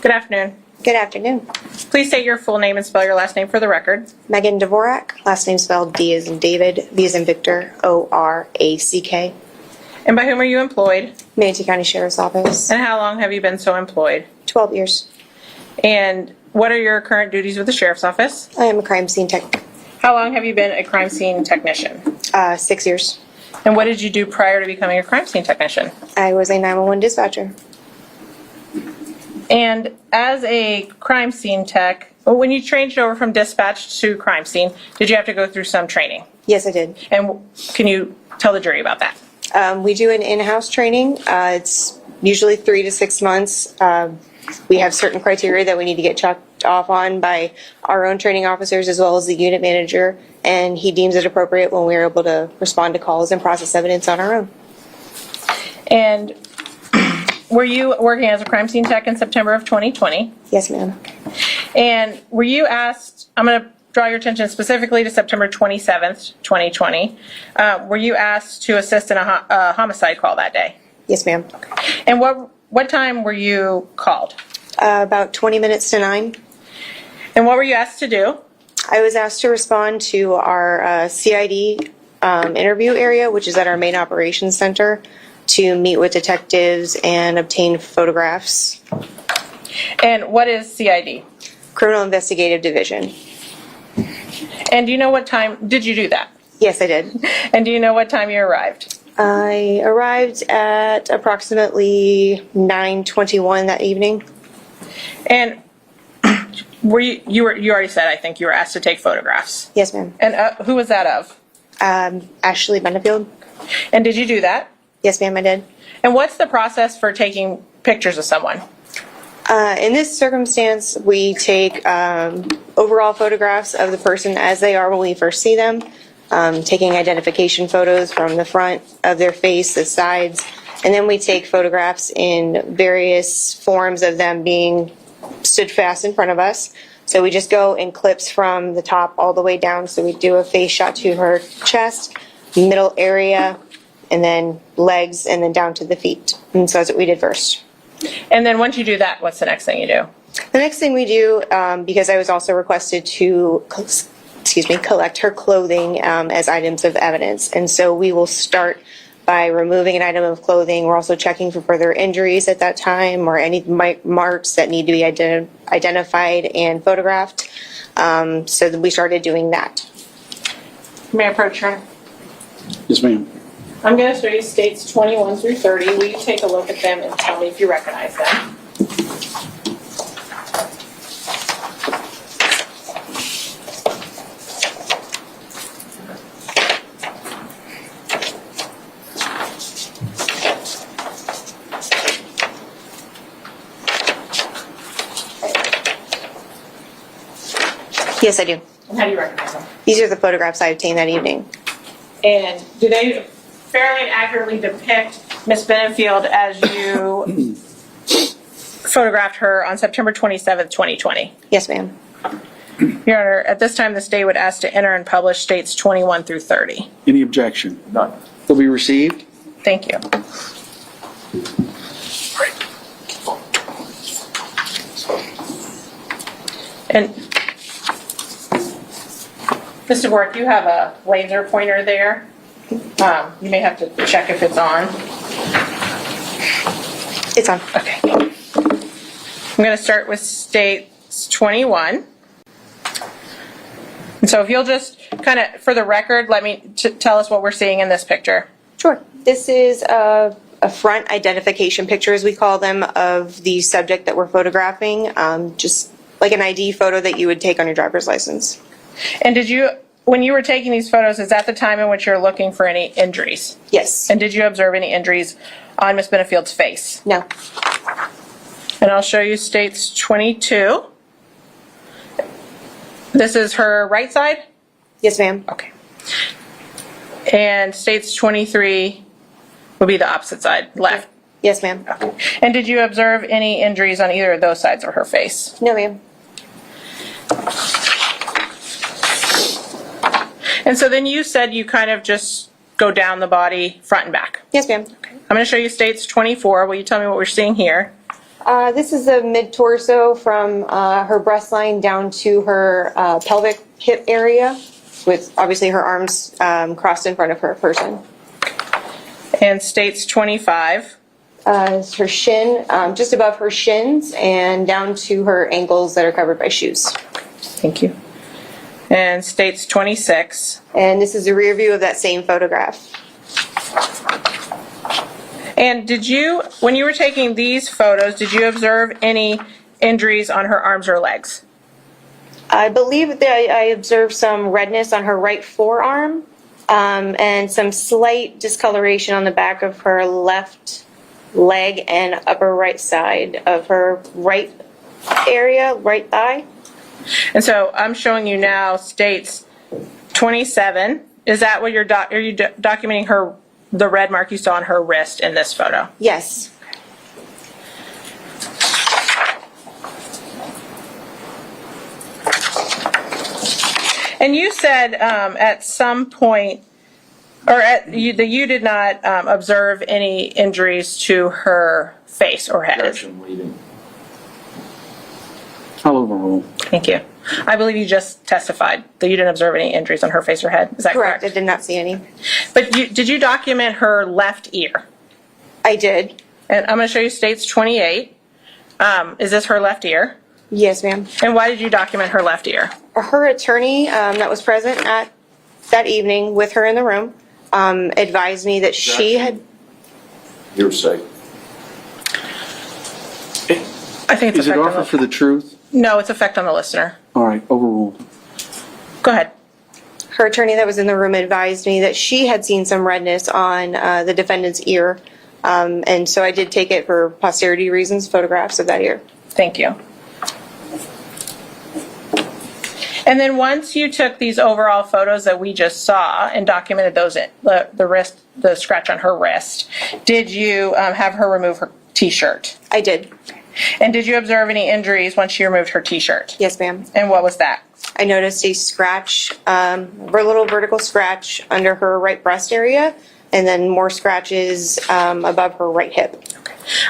Good afternoon. Good afternoon. Please state your full name and spell your last name for the record. Megan Dvorak, last name spelled D as in David, V as in Victor, O-R-A-C-K. And by whom are you employed? Manatee County Sheriff's Office. And how long have you been so employed? 12 years. And what are your current duties with the Sheriff's Office? I am a crime scene tech. How long have you been a crime scene technician? 6 years. And what did you do prior to becoming a crime scene technician? I was a 911 dispatcher. And as a crime scene tech, when you changed over from dispatch to crime scene, did you have to go through some training? Yes, I did. And can you tell the jury about that? We do an in-house training. It's usually 3 to 6 months. We have certain criteria that we need to get checked off on by our own training officers as well as the unit manager, and he deems it appropriate when we're able to respond to calls and process evidence on our own. And were you working as a crime scene tech in September of 2020? Yes, ma'am. And were you asked, I'm going to draw your attention specifically to September 27th, 2020. Were you asked to assist in a homicide call that day? Yes, ma'am. And what time were you called? About 20 minutes to 9. And what were you asked to do? I was asked to respond to our CID interview area, which is at our main operations center, to meet with detectives and obtain photographs. And what is CID? Criminal Investigative Division. And do you know what time, did you do that? Yes, I did. And do you know what time you arrived? I arrived at approximately 9:21 that evening. And were you already said, I think you were asked to take photographs. Yes, ma'am. And who was that of? Ashley Benefield. And did you do that? Yes, ma'am, I did. And what's the process for taking pictures of someone? In this circumstance, we take overall photographs of the person as they are when we first see them, taking identification photos from the front of their face, the sides, and then we take photographs in various forms of them being stood fast in front of us. So we just go in clips from the top all the way down. So we do a face shot to her chest, middle area, and then legs, and then down to the feet. And so that's what we did first. And then once you do that, what's the next thing you do? The next thing we do, because I was also requested to collect her clothing as items of evidence. And so we will start by removing an item of clothing. We're also checking for further injuries at that time or any marks that need to be identified and photographed. So we started doing that. May I approach her? Yes, ma'am. I'm going to show you states 21 through 30. Will you take a look at them and tell me if you recognize them? Yes, I do. And how do you recognize them? These are the photographs I obtained that evening. And do they fairly and accurately depict Miss Benefield as you photographed her on September 27th, 2020? Yes, ma'am. Your Honor, at this time, the state would ask to enter and publish states 21 through 30. Any objection? None. Will be received. Thank you. And Mr. Bork, you have a laser pointer there. You may have to check if it's on. It's on. Okay. I'm going to start with states 21. And so if you'll just kind of, for the record, let me tell us what we're seeing in this picture. Sure. This is a front identification picture, as we call them, of the subject that we're photographing. Just like an ID photo that you would take on your driver's license. And did you, when you were taking these photos, is that the time in which you're looking for any injuries? Yes. And did you observe any injuries on Miss Benefield's face? No. And I'll show you states 22. This is her right side? Yes, ma'am. Okay. And states 23 would be the opposite side, left. Yes, ma'am. Okay. And did you observe any injuries on either of those sides of her face? No, ma'am. And so then you said you kind of just go down the body front and back. Yes, ma'am. Okay. I'm going to show you states 24. Will you tell me what we're seeing here? This is a mid-torso from her breast line down to her pelvic hip area, with obviously her arms crossed in front of her person. And states 25. It's her shin, just above her shins and down to her ankles that are covered by shoes. Thank you. And states 26. And this is a rear view of that same photograph. And did you, when you were taking these photos, did you observe any injuries on her arms or legs? I believe that I observed some redness on her right forearm and some slight discoloration on the back of her left leg and upper right side of her right area, right thigh. And so I'm showing you now states 27. Is that what you're are you documenting her, the red mark you saw on her wrist in this photo? Yes. And you said at some point, or that you did not observe any injuries to her face or head. Objection leading. I'll overrule. Thank you. I believe you just testified that you didn't observe any injuries on her face or head. Is that correct? Correct. I did not see any. But did you document her left ear? I did. And I'm going to show you states 28. Is this her left ear? Yes, ma'am. And why did you document her left ear? Her attorney that was present at that evening with her in the room advised me that she had. Hearsay. I think it's Is it effect on offer the, for the truth? No, it's effect on the listener. All right, overruled. Go ahead. Her attorney that was in the room advised me that she had seen some redness on the defendant's ear. And so I did take it for posterity reasons, photographs of that ear. Thank you. And then once you took these overall photos that we just saw and documented those, the wrist, the scratch on her wrist, did you have her remove her t-shirt? I did. And did you observe any injuries once she removed her t-shirt? Yes, ma'am. And what was that? I noticed a scratch, a little vertical scratch under her right breast area, and then more scratches above her right hip.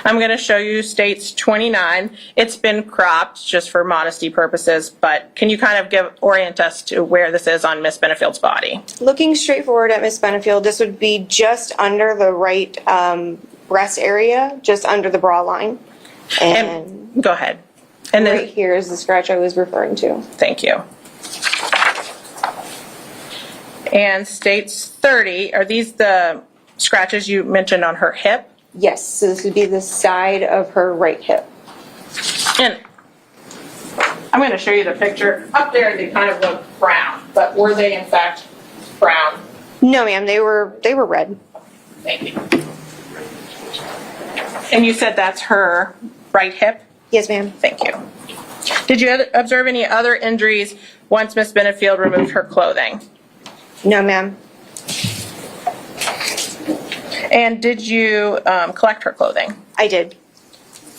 I'm going to show you states 29. It's been cropped just for modesty purposes, but can you kind of orient us to where this is on Miss Benefield's body? Looking straight forward at Miss Benefield, this would be just under the right breast area, just under the bra line. And Go ahead. And then, right here is the scratch I was referring to. thank you. And states 30, are these the scratches you mentioned on her hip? Yes, so this would be the side of her right hip. And I'm going to show you the picture. Up there, they kind of look brown, but were they in fact brown? No, ma'am, they were red. Thank you. And you said that's her right hip? Yes, ma'am. Thank you. Did you observe any other injuries once Miss Benefield removed her clothing? No, ma'am. And did you collect her clothing? I did.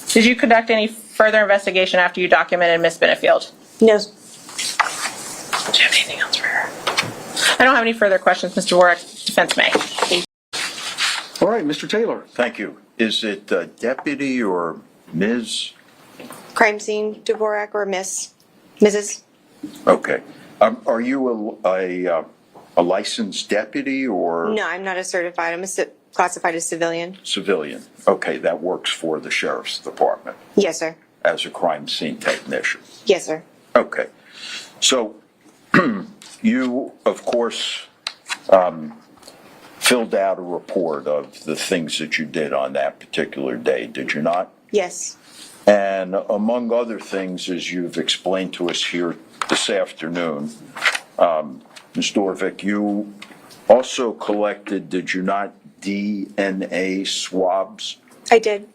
Did you conduct any further investigation after you documented Miss Benefield? No. Do you have anything else for her? I don't have any further questions, Mr. Warwick. Defense may. All right, Mr. Taylor. Thank you. Is it deputy or Ms.? Crime scene, Dvorak or Mrs.? Okay. Are you a licensed deputy or No, I'm not a certified. I'm classified as civilian. civilian? Okay, that works for the sheriff's department Yes, sir. as a crime scene technician. Yes, sir. Okay. So you, of course, filled out a report of the things that you did on that particular day, did you not? Yes. And among other things, as you've explained to us here this afternoon, Ms. Dorvick, you also collected, did you not, DNA swabs? I did.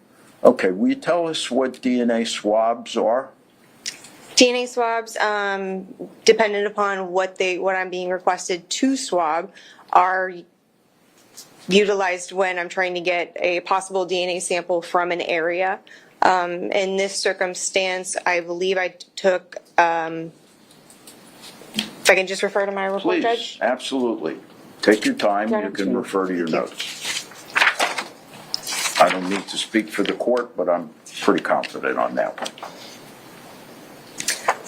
Okay, will you tell us what DNA swabs are? DNA swabs, dependent upon what I'm being requested to swab, are utilized when I'm trying to get a possible DNA sample from an area. In this circumstance, I believe I took, if I can just refer to my report, Please, Judge? absolutely. Take your time, Right you up can to- refer to your Thank you. notes. I don't need to speak for the court, but I'm pretty confident on that one.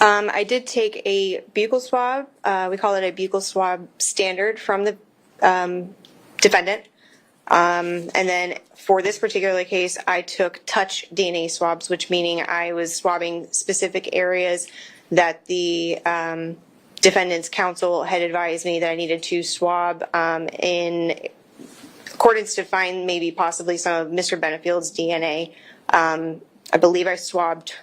I did take a buccal swab. We call it a buccal swab standard from the defendant. And then for this particular case, I took touch DNA swabs, which meaning I was swabbing specific areas that the defendant's counsel had advised me that I needed to swab in accordance to find maybe possibly some of Mr. Benefield's DNA. I believe I swabbed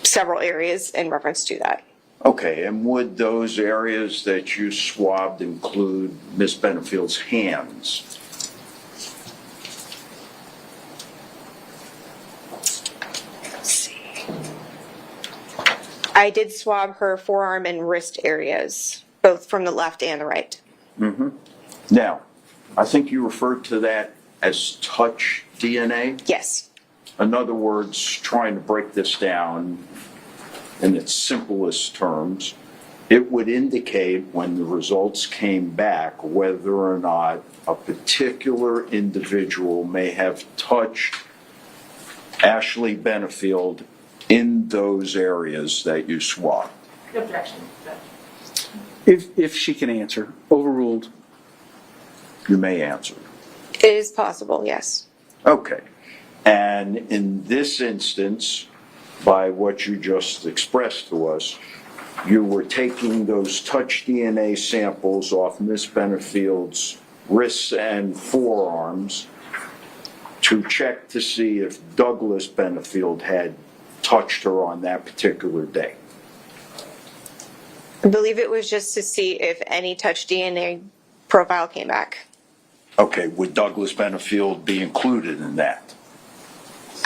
several areas in reference to that. Okay, and would those areas that you swabbed include Ms. Benefield's hands? Let's see. I did swab her forearm and wrist areas, both from the left and the right. Now, I think you referred to that as touch DNA. Yes. In other words, trying to break this down in its simplest terms, it would indicate when the results came back whether or not a particular individual may have touched Ashley Benefield in those areas that you swabbed. Objection. If she can answer, overruled. You may answer. It is possible, yes. Okay. And in this instance, by what you just expressed to us, you were taking those touch DNA samples off Miss Benefield's wrists and forearms to check to see if Douglas Benefield had touched her on that particular day. I believe it was just to see if any touch DNA profile came back. Okay, would Douglas Benefield be included in that?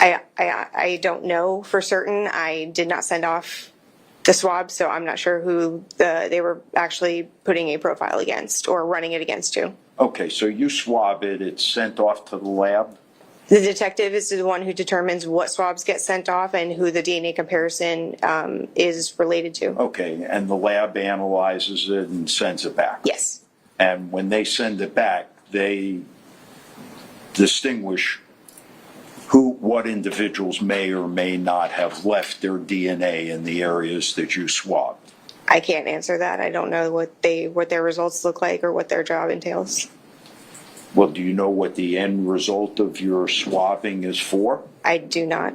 I don't know for certain. I did not send off the swab, so I'm not sure who they were actually putting a profile against or running it against to. Okay, so you swab it, it's sent off to the lab? The detective is the one who determines what swabs get sent off and who the DNA comparison is related to. Okay, and the lab analyzes it and sends it back? Yes. And when they send it back, they distinguish what individuals may or may not have left their DNA in the areas that you swabbed. I can't answer that. I don't know what their results look like or what their job entails. Well, do you know what the end result of your swabbing is for? I do not.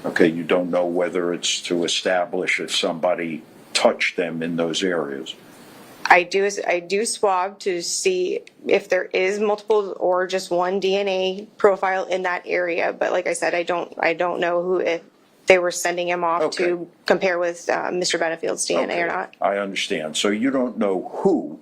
Okay, you don't know whether it's to establish if somebody touched them in those areas. I do swab to see if there is multiple or just one DNA profile in that area. But like I said, I don't know who, if they were sending him off Okay. to compare with Mr. Benefield's DNA or not. I understand. So you don't know who,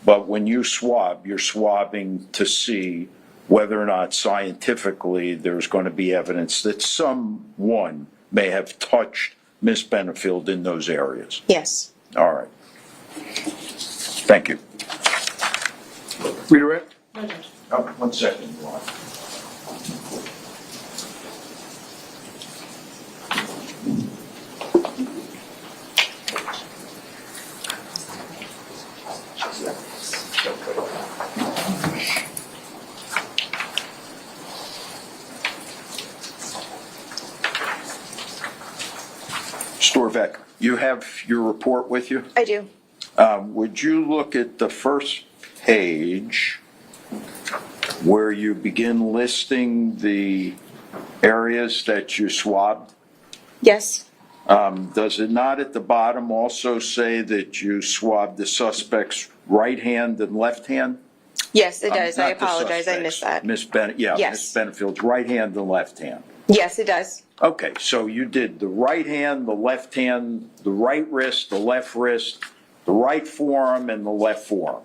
but when you swab, you're swabbing to see whether or not scientifically there's going to be evidence that someone may have touched Miss Benefield in those areas. Yes. All right. Thank you. Redirect? Oh, 1 second, Ron. Storvek, you have your report with you? I do. Would you look at the first page where you begin listing the areas that you swabbed? Yes. Does it not at the bottom also say that you swabbed the suspect's right hand and left hand? Yes, it does. I Not the apologize. I suspects. missed that. Miss Yes. Benefield's right hand and left hand. Yes, it does. Okay, so you did the right hand, the left hand, the right wrist, the left wrist, the right forearm, and the left forearm.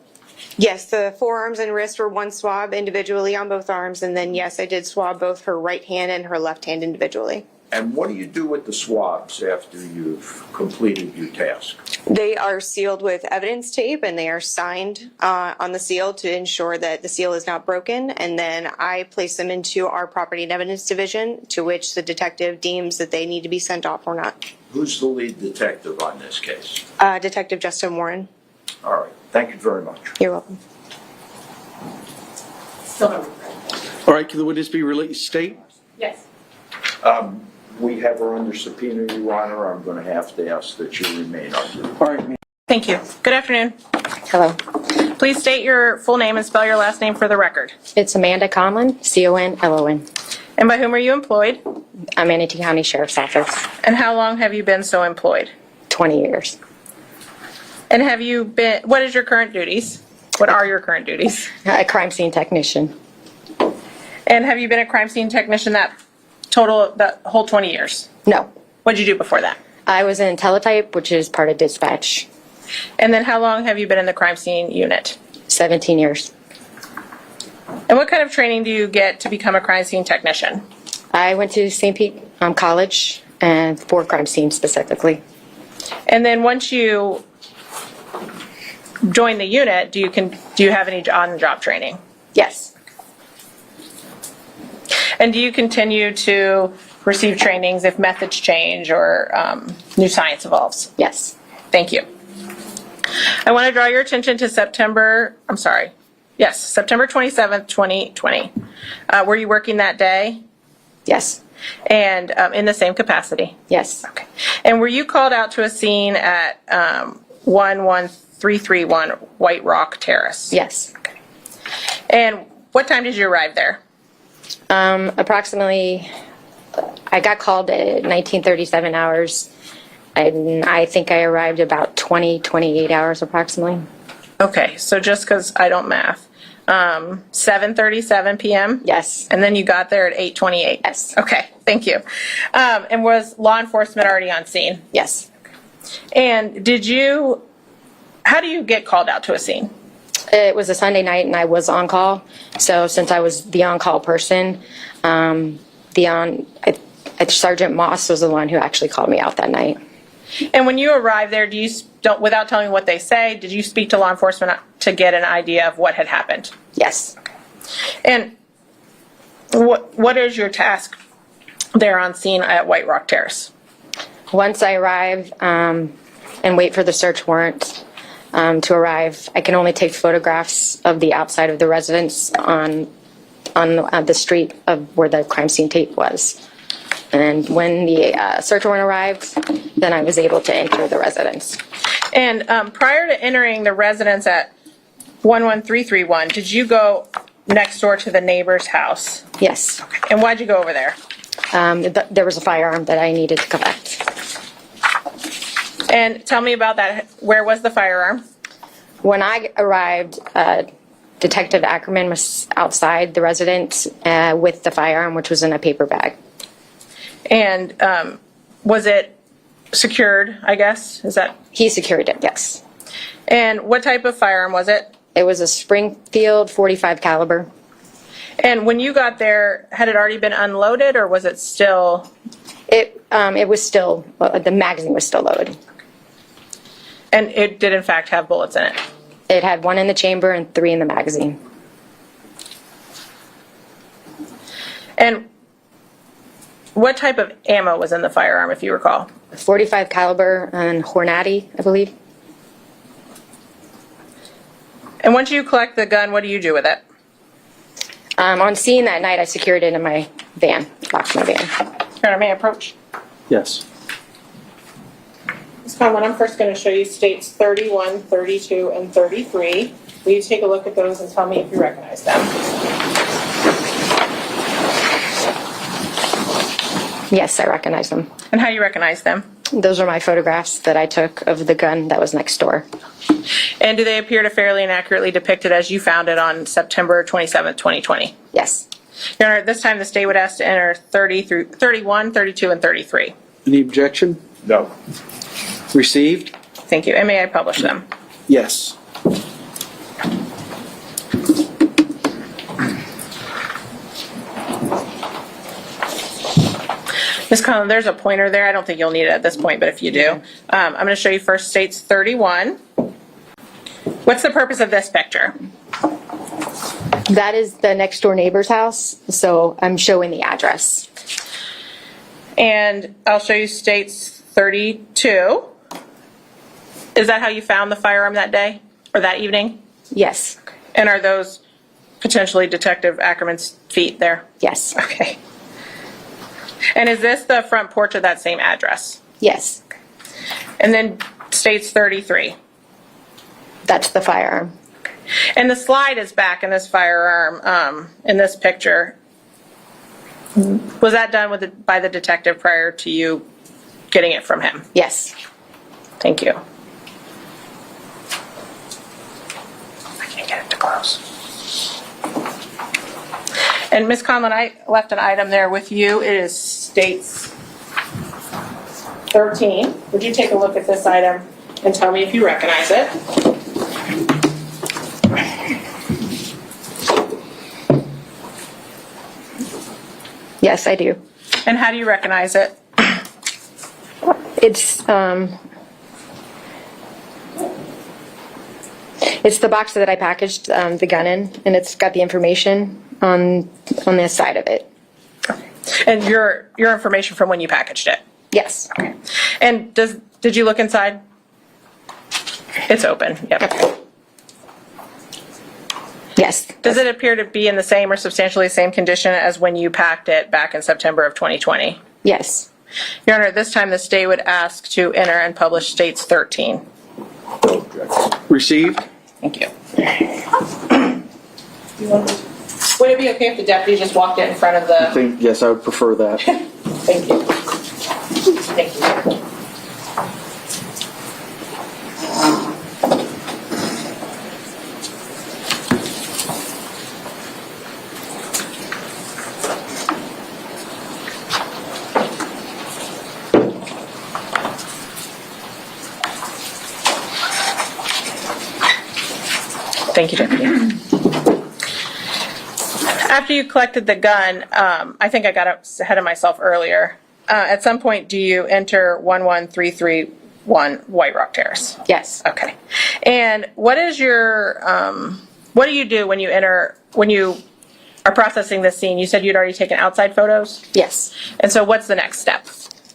Yes, the forearms and wrists were one swab individually on both arms, and then yes, I did swab both her right hand and her left hand individually. And what do you do with the swabs after you've completed your task? They are sealed with evidence tape and they are signed on the seal to ensure that the seal is not broken. And then I place them into our property and evidence division, to which the detective deems that they need to be sent off or not. Who's the lead detective on this case? Detective Justin Warren. All right, thank you very much. You're welcome. Still no regret. All right, can the witness be released? State? Yes. We have her under subpoena, Your Honor. I'm going to have to ask that you remain under. All right, ma'am. Thank you. Good afternoon. Hello. Please state your full name and spell your last name for the record. It's Amanda Conlon, Conlon. And by whom are you employed? I'm Manatee County Sheriff's Office, And how long have you been so employed? 20 years. And have you been, what is your current duties? What are your current duties? A crime scene technician. And have you been a crime scene technician that whole 20 years? No. What did you do before that? I was in teletype, which is part of dispatch. And then how long have you been in the crime scene unit? 17 years. And what kind of training do you get to become a crime scene technician? I went to St. Pete College and for crime scene specifically. And then once you join the unit, do you have any on-the-job training? Yes. And do you continue to receive trainings if methods change or new science evolves? Yes. Thank you. I want to draw your attention to September 27th, 2020. Were you working that day? Yes. And in the same capacity? Yes. Okay. And were you called out to a scene at 11331 White Rock Terrace? Yes. And what time did you arrive there? Approximately, I got called at 1937 hours, and I think I arrived about 28 hours approximately. Okay, so just because I don't math. 7:37 p.m.? Yes. And then you got there at 8:28? Yes. Okay, thank you. And was law enforcement already on scene? Yes. And how do you get called out to a scene? It was a Sunday night, and I was on call. So since I was the on-call person, Sergeant Moss was the one who actually called me out that night. And when you arrived there, without telling me what they say, did you speak to law enforcement to get an idea of what had happened? Yes. And what is your task there on scene at White Rock Terrace? Once I arrive and wait for the search warrant to arrive, I can only take photographs of the outside of the residence on the street of where the crime scene tape was. And when the search warrant arrived, then I was able to enter the residence. And prior to entering the residence at 11331, did you go next door to the neighbor's house? Yes. And why'd you go over there? There was a firearm that I needed to collect. And tell me about that. Where was the firearm? When I arrived, Detective Ackerman was outside the residence with the firearm, which was in a paper bag. And was it secured, I guess? He secured it, yes. And what type of firearm was it? It was a Springfield .45 caliber. And when you got there, had it already been unloaded, or was it still? It was still, the magazine was still loaded. And it did in fact have bullets in it? It had 1 in the chamber and 3 in the magazine. And what type of ammo was in the firearm, if you recall? 45 caliber and Hornady, I believe. And once you collect the gun, what do you do with it? On scene that night, I secured it in my van, locked my van. Your Honor, may I approach? Yes. Ms. Conlon, I'm first going to show you states 31, 32, and 33. Will you take a look at those and tell me if you recognize them? Yes, I recognize them. And how you recognize them? Those are my photographs that I took of the gun that was next door. And do they appear to fairly and accurately depict it as you found it on September 27th, 2020? Yes. Your Honor, at this time the state would ask to enter 31, 32, and 33. Any objection? No. Received? Thank you. And may I publish them? Yes. Ms. Conlon, there's a pointer there. I don't think you'll need it at this point, but if you do. I'm going to show you first states 31. What's the purpose of this picture? That is the next door neighbor's house, so I'm showing the address. And I'll show you states 32. Is that how you found the firearm that day or that evening? Yes. And are those potentially Detective Ackerman's feet there? Yes. Okay. And is this the front porch of that same address? Yes. And then states 33. That's the firearm. And the slide is back in this firearm, in this picture. Was that done by the detective prior to you getting it from him? Yes. Thank you. I can't get it to close. And Ms. Conlon, I left an item there with you. It is states 13. Would you take a look at this item and tell me if you recognize it? Yes, I do. And how do you recognize it? It's the box that I packaged the gun in, and it's got the information on the side of it. And your information from when you packaged it? Yes. Okay. And did you look inside? It's open. Yep. Okay. Yes. Does it appear to be in the same or substantially the same condition as when you packed it back in September of 2020? Yes. Your Honor, at this time the state would ask to enter and publish states 13. No objection. Received? Thank you. Would it be okay if the deputy just walked in front of the... Yes, I would prefer that. Thank you. Thank you. Thank you, Deputy. After you collected the gun, I think I got ahead of myself earlier. At some point, do you enter 11331 White Rock Terrace? Yes. Okay. And what is your, what do you do when you are processing this scene? You said you'd already taken outside photos? Yes. And so what's the next step?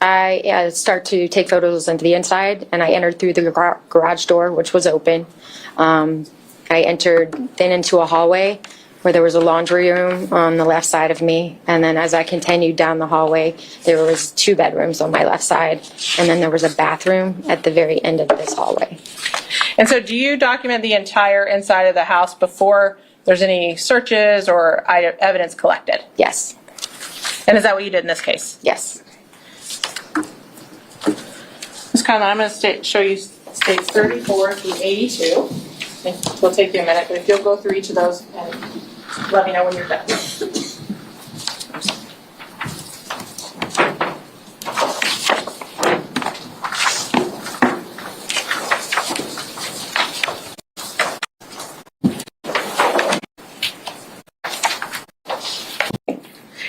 I start to take photos into the inside, and I entered through the garage door, which was open. I entered then into a hallway where there was a laundry room on the left side of me, and then as I continued down the hallway, there was 2 bedrooms on my left side, and then there was a bathroom at the very end of this hallway. And so do you document the entire inside of the house before there's any searches or evidence collected? Yes. And is that what you did in this case? Yes. Ms. Conlon, I'm going to show you states 34 through 82. It'll take you a minute, but if you'll go through each of those and let me know when you're done.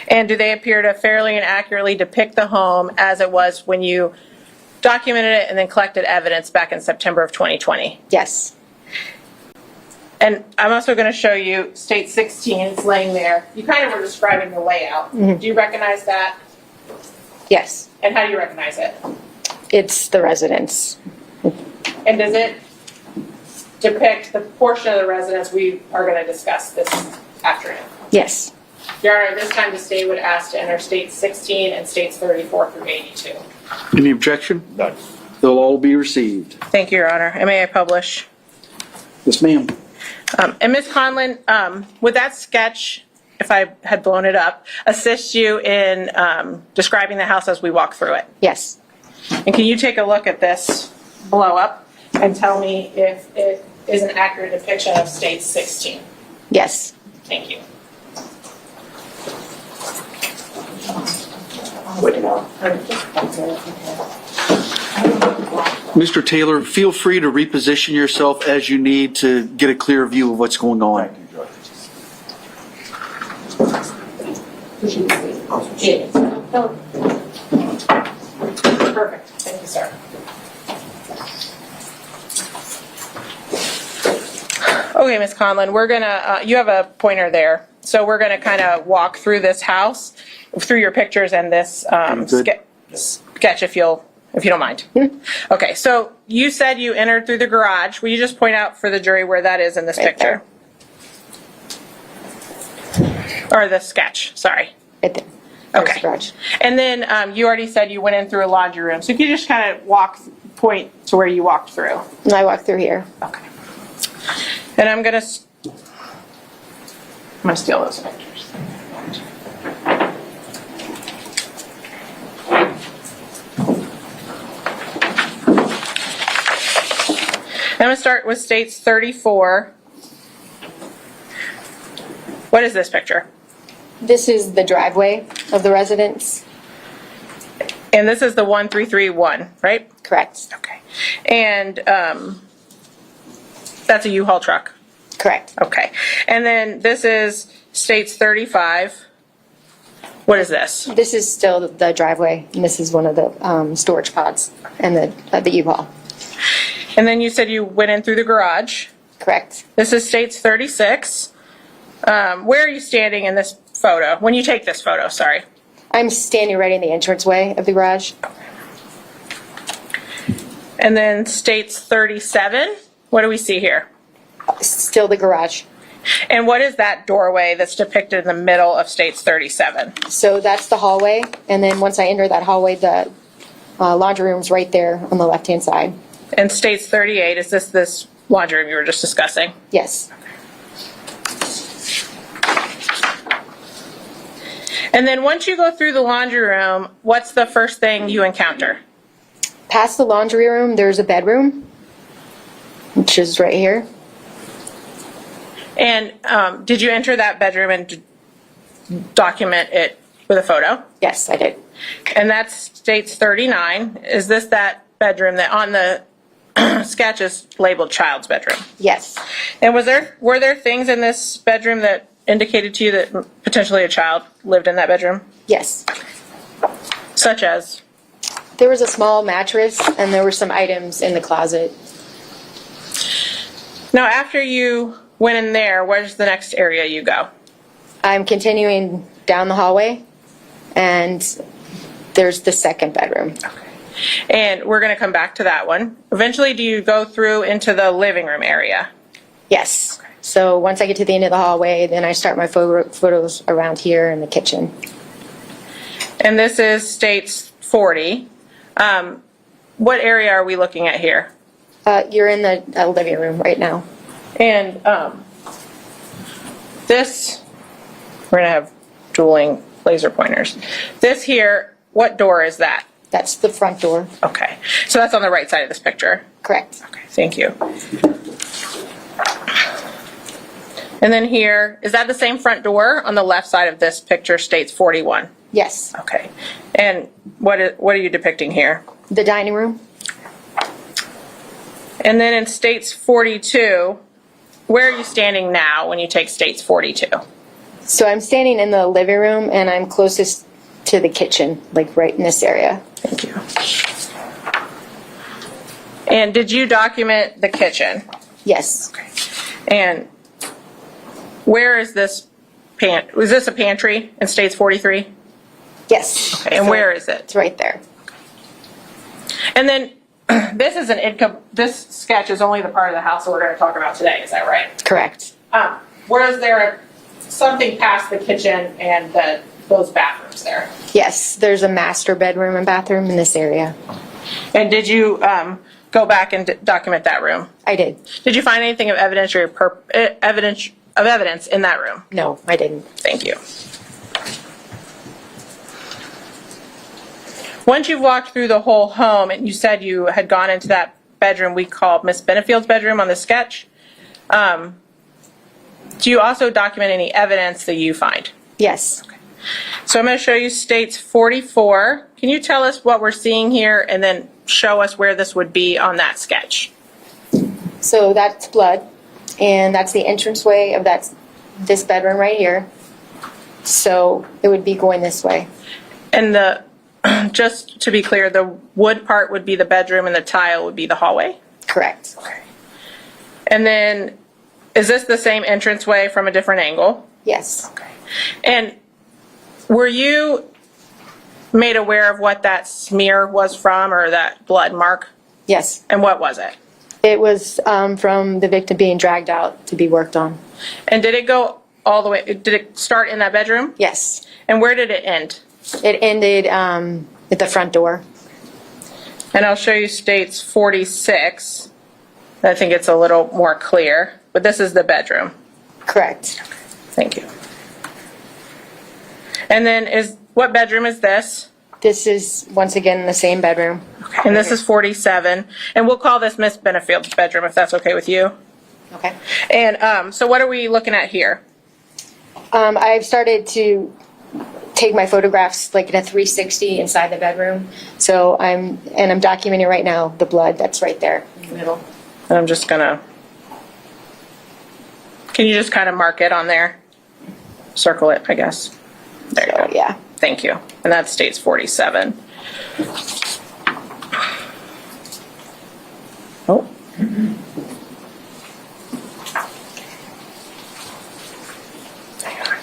And do they appear to fairly and accurately depict the home as it was when you documented it and then collected evidence back in September of 2020? Yes. And I'm also going to show you state 16. It's laying there. You kind of were describing the layout. Mm-hmm. Do you recognize that? Yes. And how do you recognize it? It's the residence. And does it depict the portion of the residence we are going to discuss this afternoon? Yes. Your Honor, this time the state would ask to enter states 16 and states 34 through 82. Any objection? None. They'll all be received. Thank you, Your Honor. And may I publish? Yes, ma'am. And Ms. Conlon, would that sketch, if I had blown it up, assist you in describing the house as we walk through it? Yes. And can you take a look at this blow up and tell me if it is an accurate depiction of state 16? Yes. Thank you. Mr. Taylor, feel free to reposition yourself as you need to get a clear view of what's going on. Thank you, Judge. Perfect. Thank you, sir. Okay, Ms. Conlon, we're gonna, you have a pointer there. So we're gonna kind of walk through this house, through your pictures and this sketch if you don't mind. Okay, so you said you entered through the garage. Will you just point out for the jury where that is in this Right picture? there. Or the sketch, sorry. Right there. There's Okay. the garage. And then you already said you went in through a laundry room. So if you just kind of point to where you walked through. And I walked through here. Okay. And I'm gonna steal those pictures. I'm gonna start with states 34. What is this picture? This is the driveway of the residence. And this is the 1331, right? Correct. Okay. And that's a U-Haul truck. Correct. Okay. And then this is states 35. What is this? This is still the driveway, and this is one of the storage pods and the U-Haul. And then you said you went in through the garage. Correct. This is states 36. Where are you standing in this photo? When you take this photo, sorry. I'm standing right in the entranceway of the garage. And then states 37. What do we see here? Still the garage. And what is that doorway that's depicted in the middle of states 37? So that's the hallway, and then once I enter that hallway, the laundry room's right there on the left-hand side. And states 38, is this laundry room you were just discussing? Yes. And then once you go through the laundry room, what's the first thing you encounter? Past the laundry room, there's a bedroom, which is right here. And did you enter that bedroom and document it with a photo? Yes, I did. And that's states 39. Is this that bedroom that on the sketch is labeled child's bedroom? Yes. And were there things in this bedroom that indicated to you that potentially a child lived in that bedroom? Yes. Such as? There was a small mattress, and there were some items in the closet. Now, after you went in there, where's the next area you go? I'm continuing down the hallway, and there's the second bedroom. And we're going to come back to that one. Eventually, do you go through into the living room area? Yes. So once I get to the end of the hallway, then I start my photos around here in the kitchen. And this is states 40. What area are we looking at here? You're in the living room right now. And this, we're going to have dueling laser pointers. This here, what door is that? That's the front door. Okay. So that's on the right side of this picture. Correct. Okay, thank you. And then here, is that the same front door on the left side of this picture states 41? Yes. Okay. And what are you depicting here? The dining room. And then in states 42, where are you standing now when you take states 42? So I'm standing in the living room, and I'm closest to the kitchen, like right in this area. Thank you. And did you document the kitchen? Yes. Okay. And where is this was this a pantry in states 43? Yes. Okay. And where is it? It's right there. And then this is this sketch is only the part of the house that we're going to talk about today. Is that right? Correct. Was there something past the kitchen and those bathrooms there? Yes, there's a master bedroom and bathroom in this area. And did you go back and document that room? I did. Did you find anything of evidence in that room? No, I didn't. Thank you. Once you've walked through the whole home, and you said you had gone into that bedroom we called Miss Benefield's bedroom on the sketch, do you also document any evidence that you find? Yes. So I'm going to show you states 44. Can you tell us what we're seeing here and then show us where this would be on that sketch? So that's blood, and that's the entranceway of this bedroom right here. So it would be going this way. And just to be clear, the wood part would be the bedroom and the tile would be the hallway? Correct. Okay. And then, is this the same entranceway from a different angle? Yes. Okay. And were you made aware of what that smear was from, or that blood mark? Yes. And what was it? It was from the victim being dragged out to be worked on. And did it go all the way, did it start in that bedroom? Yes. And where did it end? It ended at the front door. And I'll show you states 46. I think it's a little more clear, but this is the bedroom. Correct. Thank you. And then what bedroom is this? This is, once again, the same bedroom. And this is 47. And we'll call this Miss Benefield's bedroom, if that's okay with you. Okay. And so what are we looking at here? I've started to take my photographs like in a 360 inside the bedroom. So I'm documenting right now the blood that's right there in the middle. And I'm just gonna, can you just kind of mark it on there? Circle it, I guess. There you So, go. yeah. Thank you. And that states 47. Oh. Hang on.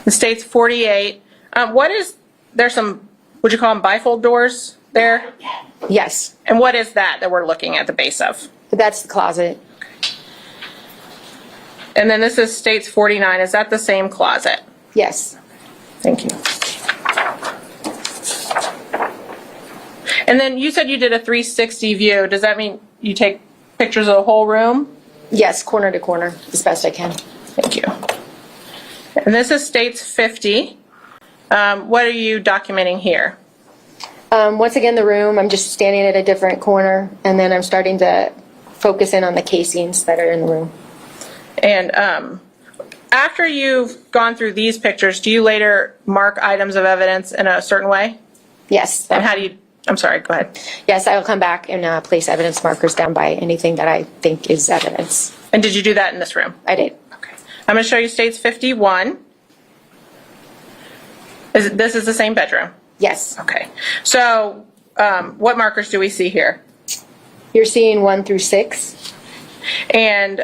It states 48. There's some, would you call them bifold doors there? Yes. And what is that we're looking at the base of? That's the closet. And then this is states 49. Is that the same closet? Yes. Thank you. And then you said you did a 360 view. Does that mean you take pictures of the whole room? Yes, corner to corner, as best I can. Thank you. And this is states 50. What are you documenting here? Once again, the room, I'm just standing at a different corner, and then I'm starting to focus in on the casings that are in the room. And after you've gone through these pictures, do you later mark items of evidence in a certain way? Yes. And how do you, I'm sorry, go ahead. Yes, I will come back and place evidence markers down by anything that I think is evidence. And did you do that in this room? I did. Okay. I'm going to show you states 51. This is the same bedroom? Yes. Okay. So what markers do we see here? You're seeing 1 through 6. And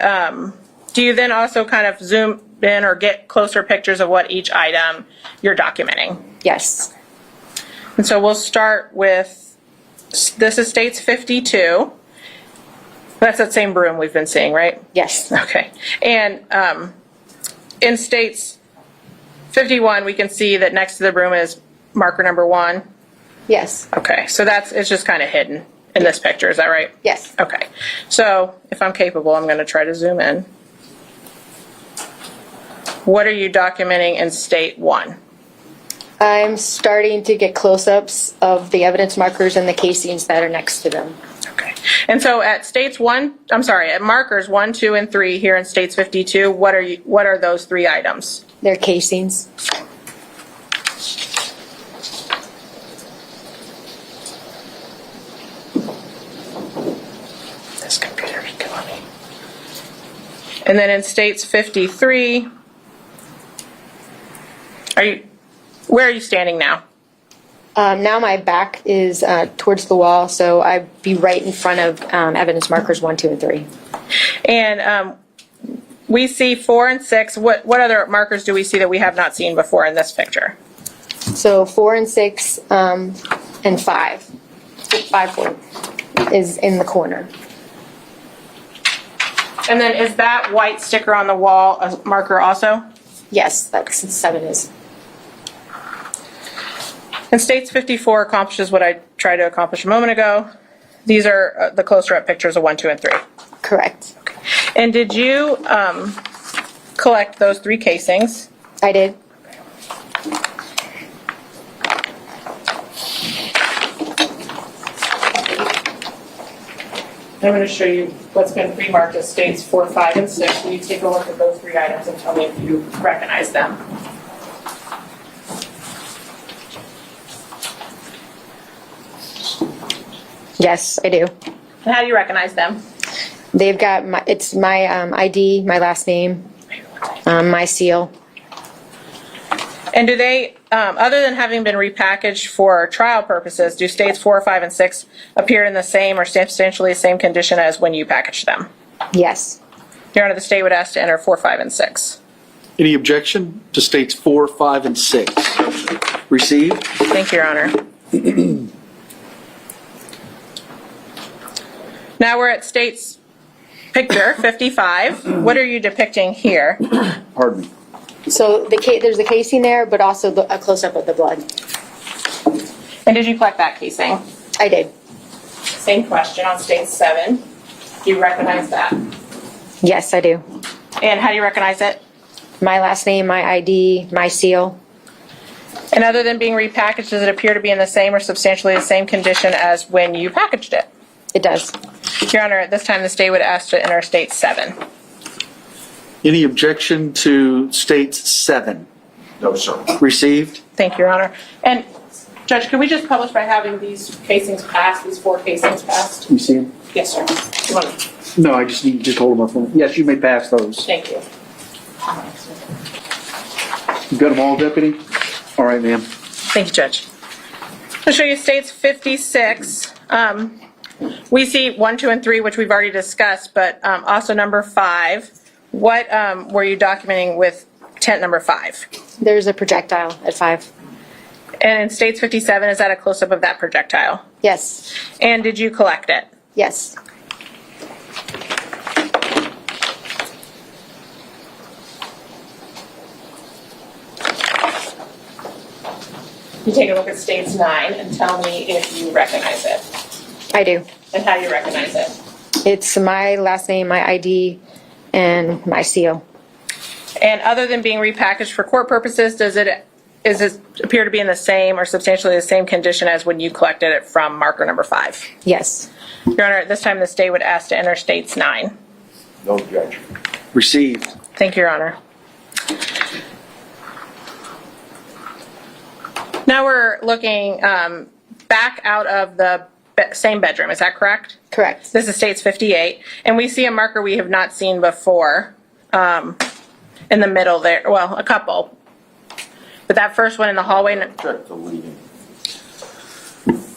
do you then also kind of zoom in or get closer pictures of what each item you're documenting? Yes. And so we'll start with, this is states 52. That's that same room we've been seeing, right? Yes. Okay. And in states 51, we can see that next to the room is marker number 1. Yes. Okay. So it's just kind of hidden in this picture. Is that right? Yes. Okay. So if I'm capable, I'm going to try to zoom in. What are you documenting in state 1? I'm starting to get close-ups of the evidence markers and the casings that are next to them. Okay. And so at at markers 1, 2, and 3 here in states 52, what are those 3 items? They're casings. This computer's killing me. And then in states 53, where are you standing now? Now my back is towards the wall, so I'd be right in front of evidence markers 1, 2, and 3. And we see 4 and 6. What other markers do we see that we have not seen before in this picture? So 4 and 6 and 5. 4 is in the corner. And then is that white sticker on the wall a marker also? Yes, that's 7 is. And states 54 accomplishes what I tried to accomplish a moment ago. These are the closer up pictures of 1, 2, and 3. Correct. Okay. And did you collect those 3 casings? I did. I'm going to show you what's been pre-marked as states 4, 5, and 6. Will you take a look at those 3 items and tell me if you recognize them? Yes, I do. And how do you recognize them? They've got my ID, my last name, my seal. And do they, other than having been repackaged for trial purposes, do states 4, 5, and 6 appear in the same or substantially the same condition as when you packaged them? Yes. Your Honor, the state would ask to enter 4, 5, and 6. Any objection to states 4, 5, and 6? Received. Thank you, Your Honor. Now we're at states picture 55, what are you depicting here? Pardon me. So there's the casing there, but also a close-up of the blood. And did you collect that casing? I did. Same question on stage 7. Do you recognize that? Yes, I do. And how do you recognize it? My last name, my ID, my seal. And other than being repackaged, does it appear to be in the same or substantially the same condition as when you packaged it? It does. Your Honor, at this time, the state would ask to enter state 7. Any objection to state 7? No, sir. Received? Thank you, Your Honor. And Judge, can we just publish by having these casings passed, these 4 casings passed? You see them? Yes, sir. You want- No, I just need to just hold them up. For yes, you may pass those. Thank you. You got them all, Deputy? All right, ma'am. Thank you, Judge. I'll show you states 56. We see 1, 2, and 3, which we've already discussed, but also number 5. What were you documenting with tent number 5? There's a projectile at 5. And in states 57, is that a close-up of that projectile? Yes. And did you collect it? Yes. You take a look at states 9 and tell me if you recognize it. I do. And how do you recognize it? It's my last name, my ID, and my seal. And other than being repackaged for court purposes, does it appear to be in the same or substantially the same condition as when you collected it from marker number 5? Yes. Your Honor, at this time, the state would ask to enter states 9. No objection. Received. Thank you, Your Honor. Now we're looking back out of the same bedroom. Is that correct? Correct. This is states 58. And we see a marker we have not seen before in the middle there. Well, a couple. But that first one in the hallway. Check the leading.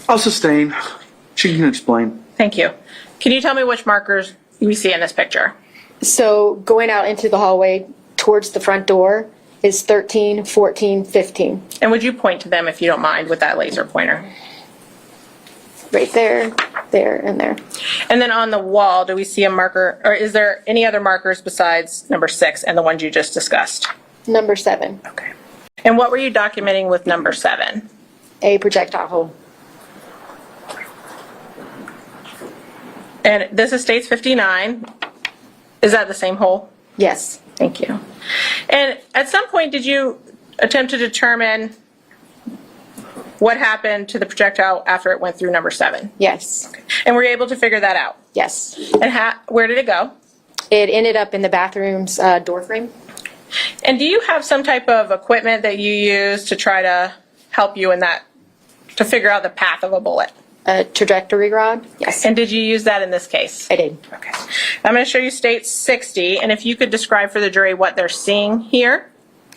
I'll sustain. She can explain. Thank you. Can you tell me which markers we see in this picture? So going out into the hallway towards the front door is 13, 14, 15. And would you point to them if you don't mind with that laser pointer? Right there, there, and there. And then on the wall, do we see a marker, or is there any other markers besides number 6 and the ones you just discussed? Number 7, Okay. And what were you documenting with number 7? a projectile hole. And this is states 59. Is that the same hole? Yes. Thank you. And at some point, did you attempt to determine what happened to the projectile after it went through number 7? Yes. And were you able to figure that out? Yes. And where did it go? It ended up in the bathroom's door frame. And do you have some type of equipment that you use to try to help you in that, to figure out the path of a bullet? A trajectory rod? Yes. And did you use that in this case? I did. Okay. I'm going to show you state 60, and if you could describe for the jury what they're seeing here,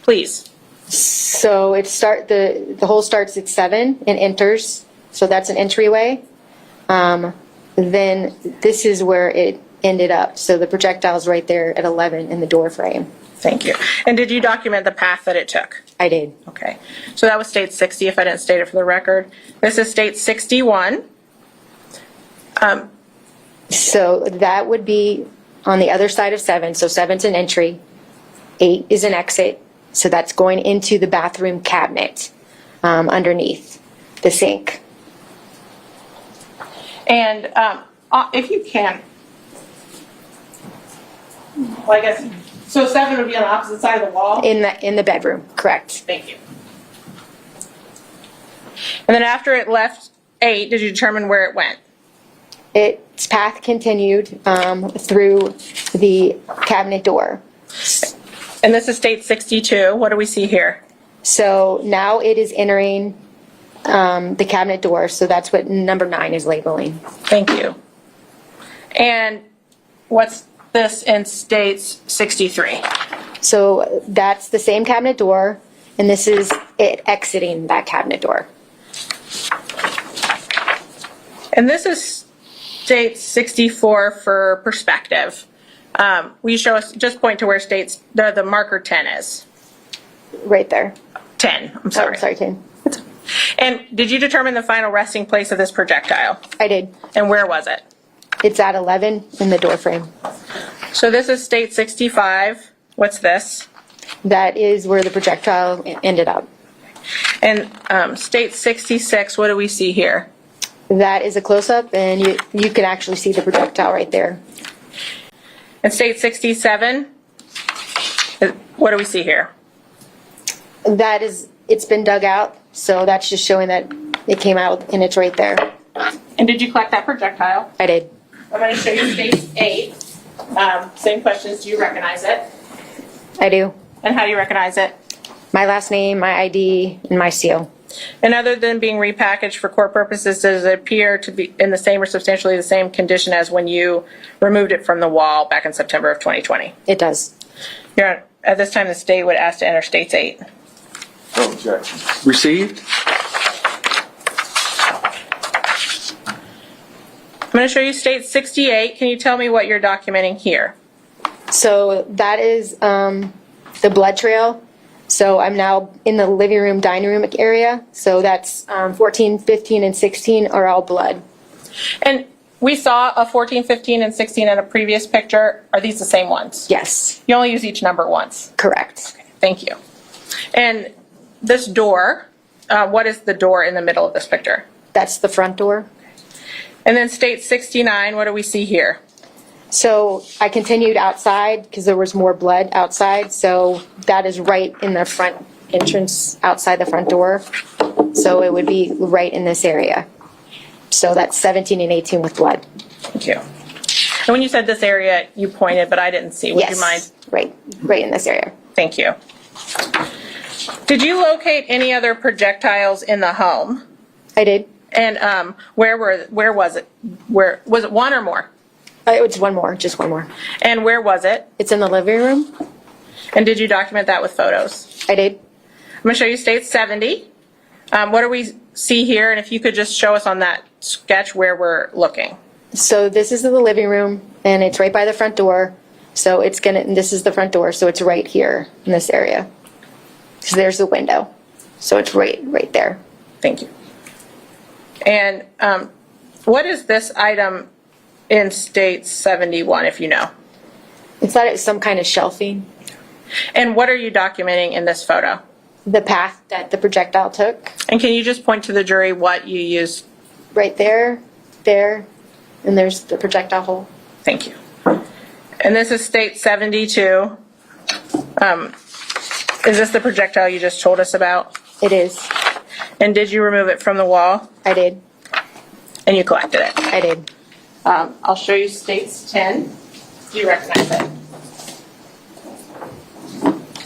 please. So the hole starts at 7 and enters. So that's an entryway. Then this is where it ended up. So the projectile's right there at 11 in the door frame. Thank you. And did you document the path that it took? I did. Okay. So that was state 60, if I didn't state it for the record. This is state 61. So that would be on the other side of 7. So 7's an entry, 8 is an exit. So that's going into the bathroom cabinet underneath the sink. And if you can, well, I guess, so 7 would be on the opposite side of the wall? In the bedroom, correct. Thank you. And then after it left 8, did you determine where it went? Its path continued through the cabinet door. And this is state 62. What do we see here? So now it is entering the cabinet door. So that's what number 9 is labeling. Thank you. And what's this in states 63? So that's the same cabinet door, and this is it exiting that cabinet door. And this is state 64 for perspective. Will you show us, just point to where states, the marker 10 is? Right there. 10, I'm sorry. Oh, sorry, 10. And did you determine the final resting place of this projectile? I did. And where was it? It's at 11 in the door frame. So this is state 65. What's this? That is where the projectile ended up. And state 66, what do we see here? That is a close-up, and you can actually see the projectile right there. And state 67, what do we see here? That is, it's been dug out, so that's just showing that it came out and it's right there. And did you collect that projectile? I did. I'm going to show you state 8. Same questions. Do you recognize it? I do. And how do you recognize it? My last name, my ID, and my seal. And other than being repackaged for court purposes, does it appear to be in the same or substantially the same condition as when you removed it from the wall back in September of 2020? It does. Your Honor, at this time, the state would ask to enter states 8. No objection. Received? I'm going to show you state 68. Can you tell me what you're documenting here? So that is the blood trail. So I'm now in the living room, dining room area. So that's 14, 15, and 16 are all blood. And we saw a 14, 15, and 16 in a previous picture. Are these the same ones? Yes, You only use each number once. correct. Thank you. And this door, what is the door in the middle of this picture? That's the front door. And then state 69, what do we see here? So I continued outside because there was more blood outside. So that is right in the front entrance outside the front door. So it would be right in this area. So that's 17 and 18 with blood. Thank you. And when you said this area, you pointed, but I didn't see. Would Yes, you mind? right in this area. Thank you. Did you locate any other projectiles in the home? I did. And where was it? Where was it? One or more? It's one more, just one more. And where was it? It's in the living room. And did you document that with photos? I did. I'm going to show you state 70. What do we see here? And if you could just show us on that sketch where we're looking. So this is the living room, and it's right by the front door. So it's and this is the front door, so it's right here in this area. So there's the window. So it's right there. Thank you. And what is this item in state 71, if you know? It's that it's some kind of shelving. And what are you documenting in this photo? The path that the projectile took, And can you just point to the jury what you used? right there, there, and there's the projectile hole. Thank you. And this is state 72. Is this the projectile you just told us about? It is. And did you remove it from the wall? I did. And you collected it? I did. I'll show you states 10. Do you recognize it?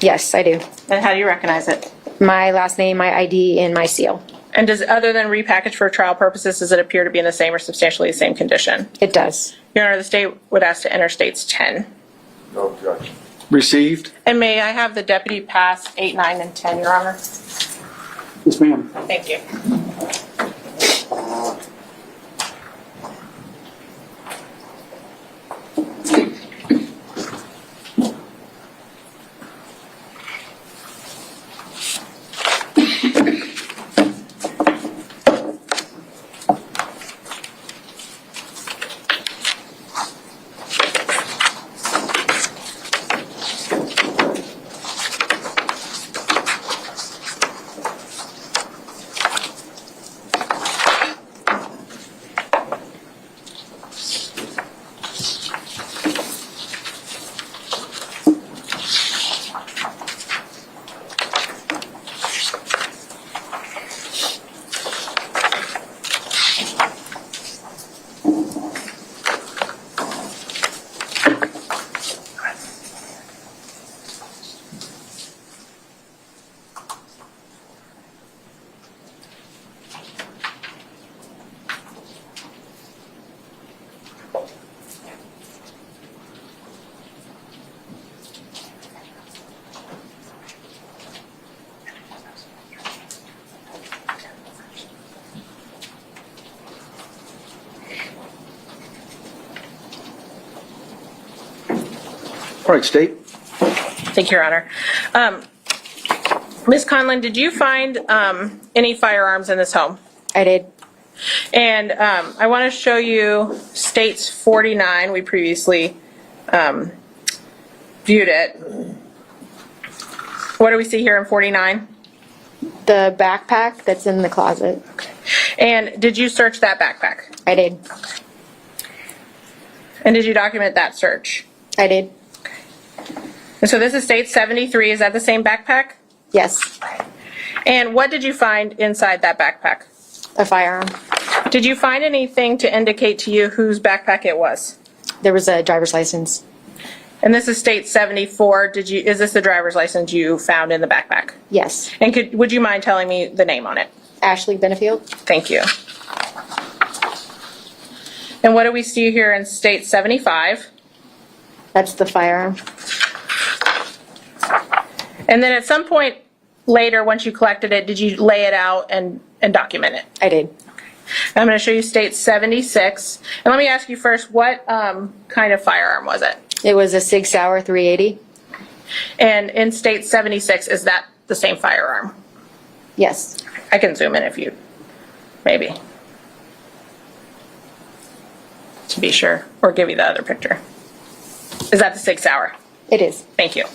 Yes, I do. And how do you recognize it? My last name, my ID, and my seal. And does, other than repackaged for trial purposes, does it appear to be in the same or substantially the same condition? It does. Your Honor, the state would ask to enter states 10. No objection. Received? And may I have the deputy pass 8, 9, and 10, Your Honor? Yes, ma'am. Thank you. All right, State. Thank you, Your Honor. Ms. Conlon, did you find any firearms in this home? I did. And I want to show you states 49. We previously viewed it. What do we see here in 49? The backpack that's in the closet. And did you search that backpack? I did. And did you document that search? I did. And so this is state 73. Is that the same backpack? Yes. And what did you find inside that backpack? A firearm. Did you find anything to indicate to you whose backpack it was? There was a driver's license. And this is state 74. Is this the driver's license you found in the backpack? Yes. And would you mind telling me the name on it? Ashley Benefield. Thank you. And what do we see here in state 75? That's the firearm. And then at some point later, once you collected it, did you lay it out and document it? I did. I'm going to show you state 76. And let me ask you first, what kind of firearm was it? It was a Sig Sauer 380. And in state 76, is that the same firearm? Yes. I can zoom in if you, maybe. To be sure, or give you the other picture. Is that the Sig Sauer? It is. Thank you.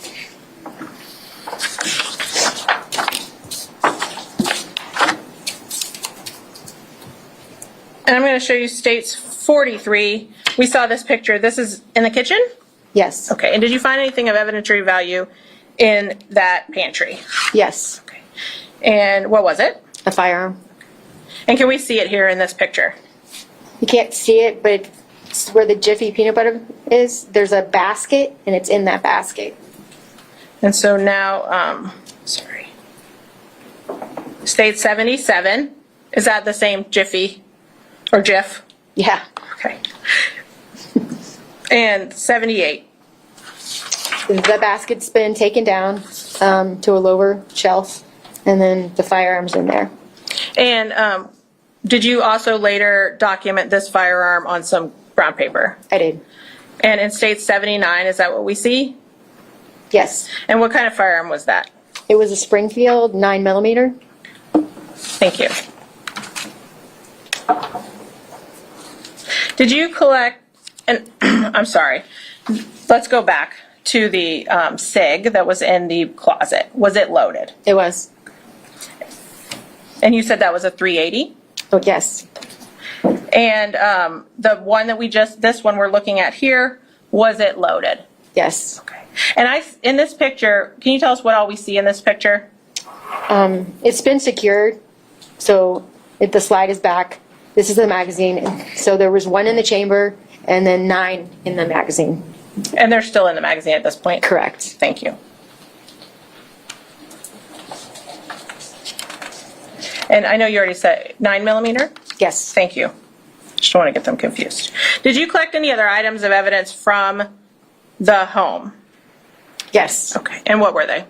And I'm going to show you states 43. We saw this picture. This is in the kitchen? Yes. Okay. And did you find anything of evidentiary value in that pantry? Yes. Okay. And what was it? A firearm. And can we see it here in this picture? You can't see it, but it's where the Jiffy peanut butter is. There's a basket, and it's in that basket. And so now, sorry. State 77. Is that the same Jiffy or Jif? Yeah. Okay. And 78. The basket's been taken down to a lower shelf, and then the firearm's in there. And did you also later document this firearm on some brown paper? I did. And in state 79, is that what we see? Yes. And what kind of firearm was that? It was a Springfield 9mm. Thank you. Did you collect, and I'm sorry, let's go back to the SIG that was in the closet. Was it loaded? It was. And you said that was a 380? Oh, yes. And the one that this one we're looking at here, was it loaded? Yes. Okay. And in this picture, can you tell us what all we see in this picture? It's been secured, so the slide is back. This is the magazine. So there was 1 in the chamber and then 9 in the magazine. And they're still in the magazine at this point? Correct. Thank you. And I know you already said 9mm? Yes. Thank you. Just don't want to get them confused. Did you collect any other items of evidence from the home? Yes. Okay. And what were they?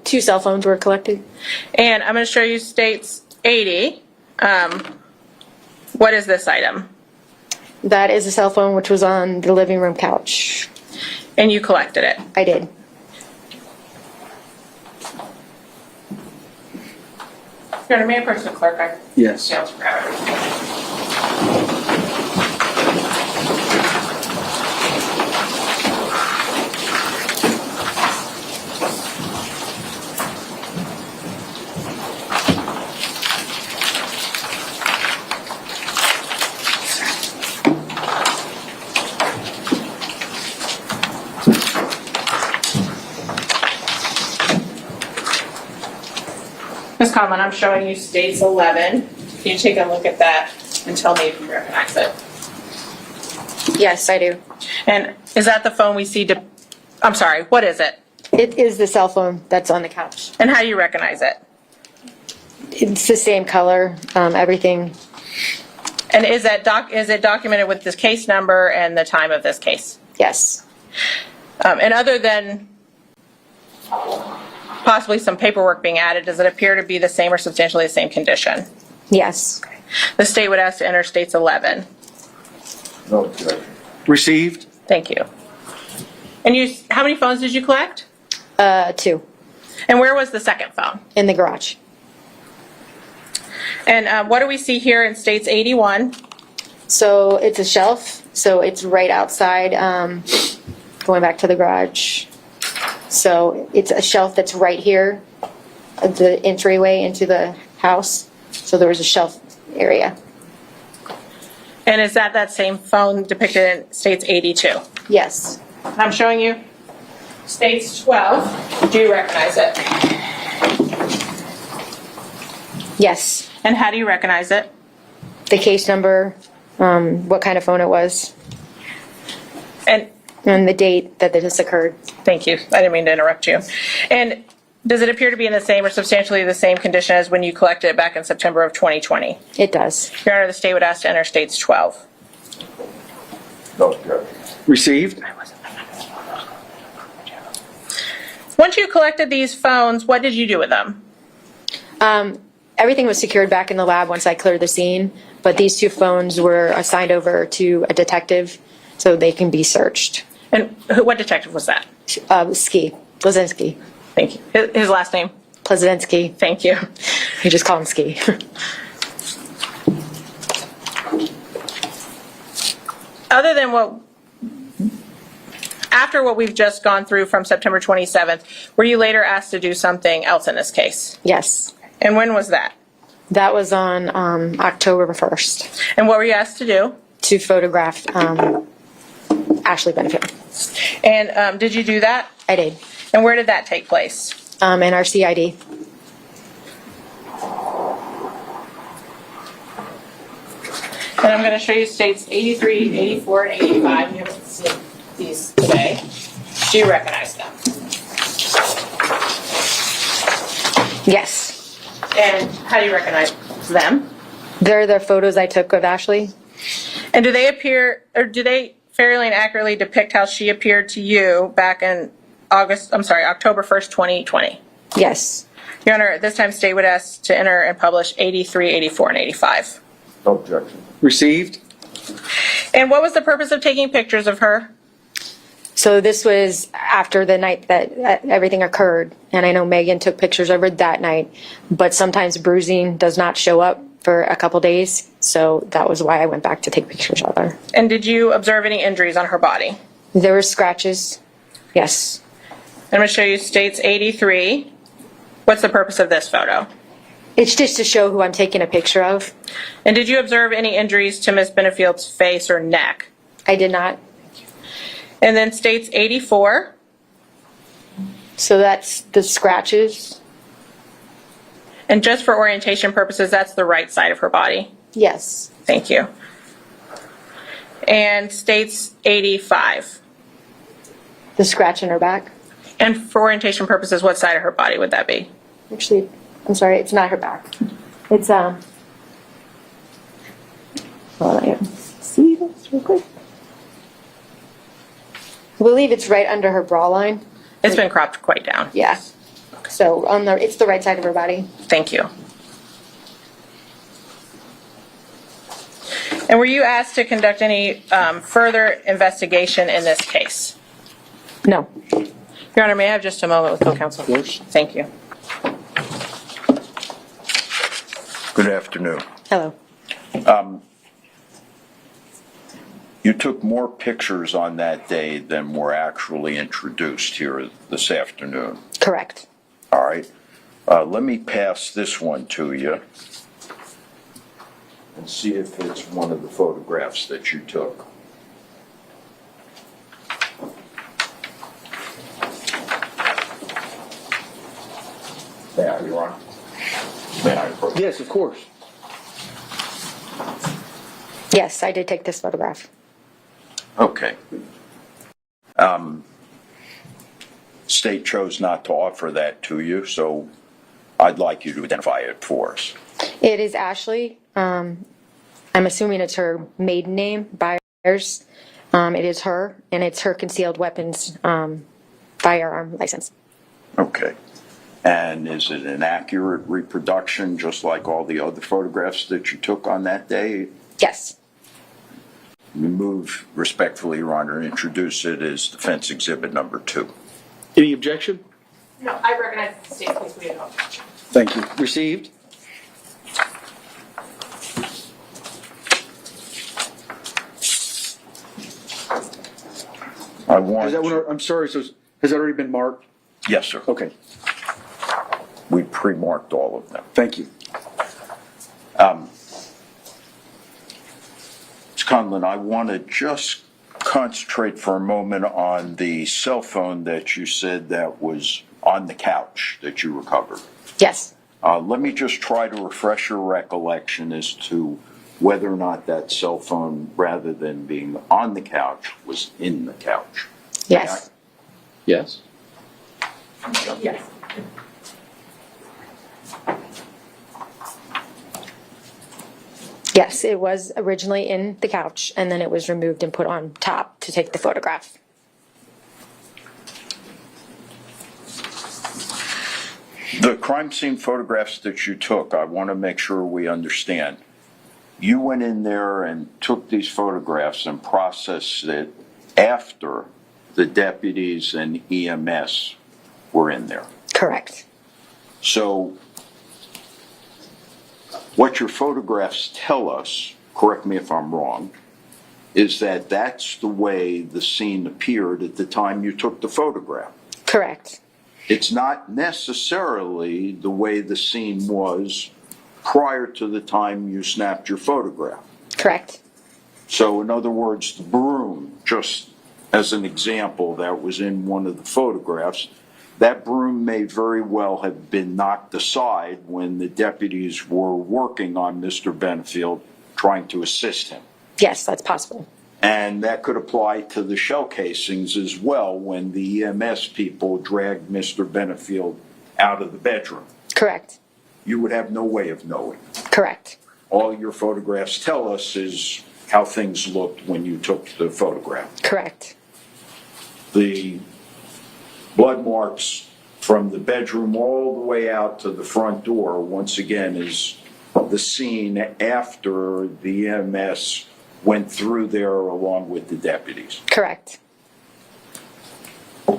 2 cell phones were collected. And I'm going to show you states 80. What is this item? That is a cell phone which was on the living room couch. And you collected it. I did. Your Honor, may I approach the clerk? I Yes. failed to grab everything. Ms. Conlon, I'm showing you states 11. Can you take a look at that and tell me if you recognize it? Yes, I do. And is that the phone we see? I'm sorry, what is it? It is the cell phone that's on the couch. And how do you recognize it? It's the same color, everything. And is it documented with this case number and the time of this case? Yes. And other than possibly some paperwork being added, does it appear to be the same or substantially the same condition? Yes. The state would ask to enter states 11. No objection. Received? Thank you. And how many phones did you collect? 2 And where was the second phone? in the garage. And what do we see here in states 81? So it's a shelf, so it's right outside going back to the garage. So it's a shelf that's right here, the entryway into the house. So there was a shelf area. And is that same phone depicted in states 82? Yes. I'm showing you states 12. Do you recognize it? Yes. And how do you recognize it? The case number, what kind of phone it was, And and the date that this occurred. thank you. I didn't mean to interrupt you. And does it appear to be in the same or substantially the same condition as when you collected it back in September of 2020? It does. Your Honor, the state would ask to enter states 12. No objection. Received. Once you collected these phones, what did you do with them? Everything was secured back in the lab once I cleared the scene, but these two phones were assigned over to a detective so they can be searched. And what detective was that? Plazinski. Thank you. His last name? Plazinski. Thank you. You just call him Ski. Other than after what we've just gone through from September 27th, were you later asked to do something else in this case? Yes. And when was that? That was on October 1st And what were you asked to do? to photograph Ashley Benefit. And did you do that? I did. And where did that take place? In our CID. And I'm going to show you states 83, 84, and 85. You haven't seen these today. Do you recognize them? Yes. And how do you recognize them? They're the photos I took of Ashley. And do they appear, or do they fairly and accurately depict how she appeared to you back in October 1st, 2020? Yes. Your Honor, at this time, state would ask to enter and publish 83, 84, and 85. No objection. Received. And what was the purpose of taking pictures of her? So this was after the night that everything occurred, and I know Megan took pictures of her that night, but sometimes bruising does not show up for a couple days, so that was why I went back to take pictures of her. And did you observe any injuries on her body? There were scratches. Yes. I'm going to show you states 83. What's the purpose of this photo? It's just to show who I'm taking a picture of. And did you observe any injuries to Ms. Benefield's face or neck? I did not. And then states 84. So that's the scratches. And just for orientation purposes, that's the right side of her body. Yes. Thank you. And states 85. The scratch in her back. And for orientation purposes, what side of her body would that be? Actually, I'm sorry, it's not her back. It's, hold on, I gotta see this real quick. I believe it's right under her bra line. It's been cropped quite down. Yeah. So it's the right side of her body. Thank you. And were you asked to conduct any further investigation in this case? No. Your Honor, may I have just a moment with co-counsel? Of course. Thank you. Good afternoon. Hello. You took more pictures on that day than were actually introduced here this afternoon. Correct. All right. Let me pass this one to you and see if it's one of the photographs that you took. May I, Your Honor? May I approach? Yes, of course. Yes, I did take this photograph. Okay. State chose not to offer that to you, so I'd like you to identify it for us. It is Ashley. I'm assuming it's her maiden name, Byers. It is her, and it's her concealed weapons firearm license. Okay. And is it an accurate reproduction, just like all the other photographs that you took on that day? Yes. We move respectfully, Your Honor, and introduce it as defense exhibit number 2. Any objection? No, I recognize the state case. We have no objection. Thank you. Received. Is that what, I'm sorry, so has that already been marked? Yes, sir. Okay, We pre-marked all of them. thank you. Ms. Conlon, I want to just concentrate for a moment on the cell phone that you said that was on the couch that you recovered. Yes. Let me just try to refresh your recollection as to whether or not that cell phone, rather than being on the couch, was in the couch. Yes. Yes? Yes. Yes, it was originally in the couch, and then it was removed and put on top to take the photograph. The crime scene photographs that you took, I want to make sure we understand. You went in there and took these photographs and processed it after the deputies and EMS were in there. Correct. So what your photographs tell us, correct me if I'm wrong, is that that's the way the scene appeared at the time you took the photograph. Correct. It's not necessarily the way the scene was prior to the time you snapped your photograph. Correct. So in other words, the broom, just as an example, that was in one of the photographs, that broom may very well have been knocked aside when the deputies were working on Mr. Benefield, trying to assist him. Yes, that's possible. And that could apply to the shell casings as well when the EMS people dragged Mr. Benefield out of the bedroom. Correct. You would have no way of knowing. Correct. All your photographs tell us is how things looked when you took the photograph. Correct. The blood marks from the bedroom all the way out to the front door, once again, is the scene after the EMS went through there along with the deputies. Correct. The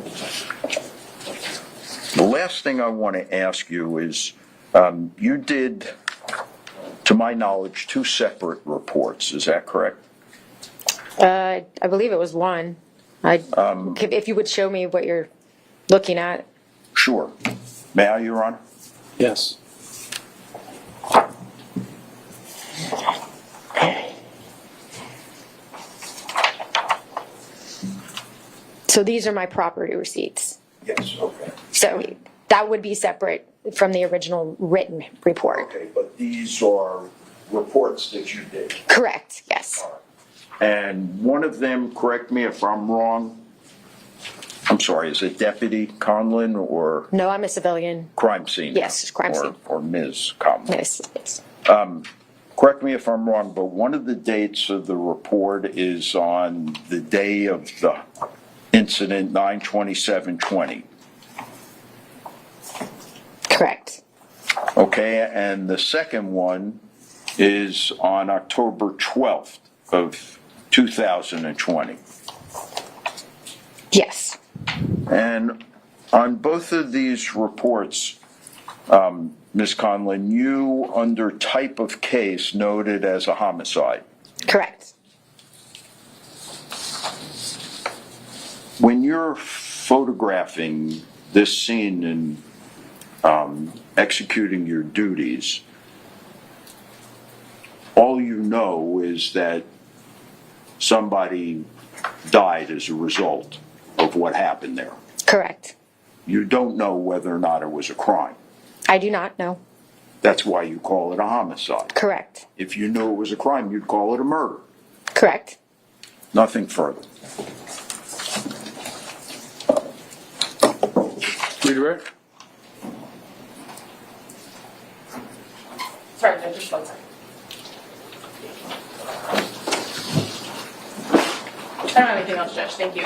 last thing I want to ask you is, you did, to my knowledge, 2 separate reports. Is that correct? I believe it was one. If you would show me what you're looking at. Sure. May I, Your Honor? Yes. So these are my property receipts. Yes, okay. So that would be separate from the original written report. Okay, but these are reports that you did. Correct. Yes. And one of them, correct me if I'm wrong, I'm sorry, is it Deputy Conlon or No, I'm a civilian. crime scene? Yes, crime scene. Or Ms. Conlon? Yes. Yes. Correct me if I'm wrong, but one of the dates of the report is on the day of the incident, 9/27/20. Correct. Okay, and the second one is on October 12th of 2020. Yes. And on both of these reports, Ms. Conlon, you, under type of case, noted as a homicide. Correct. When you're photographing this scene and executing your duties, all you know is that somebody died as a result of what happened there. Correct. You don't know whether or not it was a crime. I do not know. That's why you call it a homicide. Correct. If you knew it was a crime, you'd call it a murder. Correct. Nothing further. Redirect? Sorry, no, just one second. I don't have anything else, Judge. Thank you.